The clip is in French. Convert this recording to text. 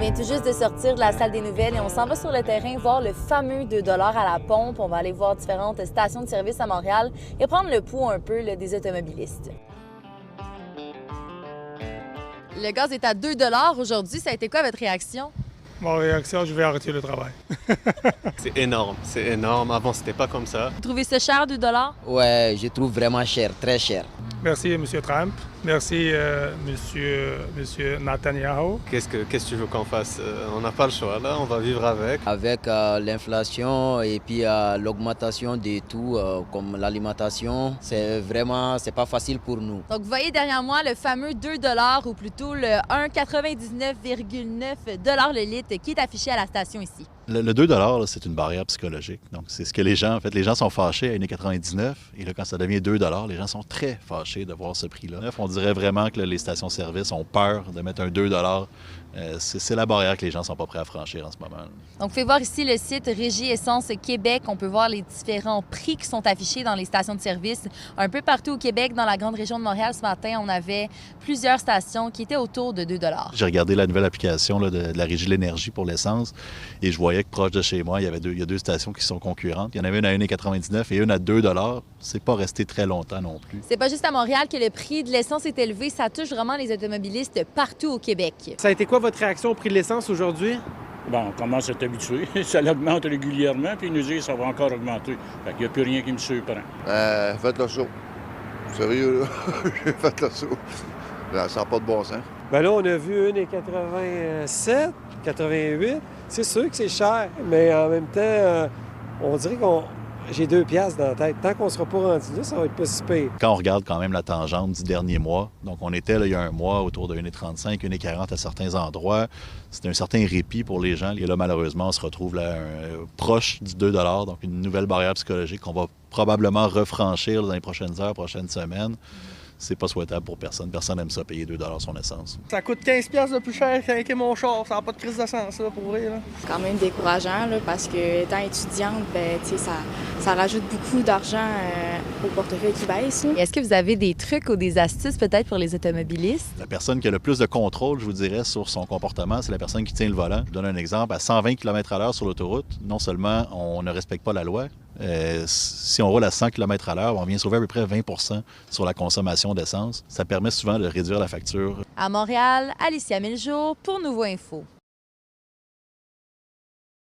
vient tout juste de sortir de la salle des nouvelles et on s'en va sur le terrain voir le fameux 2 $ à la pompe. On va aller voir différentes stations de service à Montréal et prendre le pouls un peu là, des automobilistes. Le gaz est à 2 $ aujourd'hui. Ça a été quoi votre réaction? Ma réaction, je vais arrêter le travail. C'est énorme. Avant, c'était pas comme ça. Vous trouvez ça cher, 2 $? Ouais, je trouve vraiment cher, très cher. Merci, M. Trump. Merci, Monsieur Netanyahu. Qu'est-ce que tu veux qu'on fasse? On n'a pas le choix, là, on va vivre avec. Avec l'inflation et puis l'augmentation de tout, comme l'alimentation, c'est pas facile pour nous. Donc, vous voyez derrière moi le fameux 2 $ ou plutôt le 1,99,9 $ le litre qui est affiché à la station ici. Le 2 $, c'est une barrière psychologique. Donc, c'est ce que les gens, en fait, les gens sont fâchés à 1,99 $. Et là, quand ça devient 2 $, les gens sont très fâchés de voir ce prix-là. On dirait vraiment que les stations-service ont peur de mettre un 2 $. C'est la barrière que les gens ne sont pas prêts à franchir en ce moment. Donc, vous pouvez voir ici le site Régie Essence Québec. On peut voir les différents prix qui sont affichés dans les stations de service. Un peu partout au Québec, dans la grande région de Montréal, ce matin, on avait plusieurs stations qui étaient autour de 2 $. J'ai regardé la nouvelle application là, de la Régie de l'énergie pour l'essence et je voyais que proche de chez moi, il y a deux stations qui sont concurrentes. Il y en avait une à 1,99 $ et une à 2 $. C'est pas resté très longtemps non plus. C'est pas juste à Montréal que le prix de l'essence est élevé. Ça touche vraiment les automobilistes partout au Québec. Ça a été quoi votre réaction au prix de l'essence aujourd'hui? Bon, on commence à s'habituer. Ça augmente régulièrement, puis ils nous disent que ça va encore augmenter. Fait qu'il n'y a plus rien qui me surprend. Faites le saut. Sérieux, là? J'ai fait le saut. Ça n'a pas de bon sens. Bien là, on a vu 1,87, 88. C'est sûr que c'est cher, mais en même temps, on dirait j'ai 2 piastres dans la tête. Tant qu'on ne sera pas rendu là, ça va être pas si pire. Quand on regarde quand même la tangente du dernier mois, donc on était là, il y a un mois autour de 1,35, 1,40 à certains endroits. C'était un certain répit pour les gens. Et là, malheureusement, on se retrouve là, proche du 2 $, donc une nouvelle barrière psychologique qu'on va probablement refranchir dans les prochaines heures, prochaines semaines. C'est pas souhaitable pour personne. Personne n'aime ça, payer 2 $ son essence. Ça coûte 15 piastres de plus cher qu'un mon char. Ça n'a pas de crise de sens, là, pour vrai. C'est quand même décourageant, là, parce que étant étudiante, ben, ça rajoute beaucoup d'argent au portefeuille qui baisse. Est-ce que vous avez des trucs ou des astuces peut-être pour les automobilistes? La personne qui a le plus de contrôle, je vous dirais, sur son comportement, c'est la personne qui tient le volant. Je vous donne un exemple. À 120 km/h sur l'autoroute, non seulement on ne respecte pas la loi, si on roule à 100 km/h, on vient sauver à peu près 20 % sur la consommation d'essence. Ça permet souvent de réduire la facture. À Montréal, Alicia Miljour pour Nouveau Info.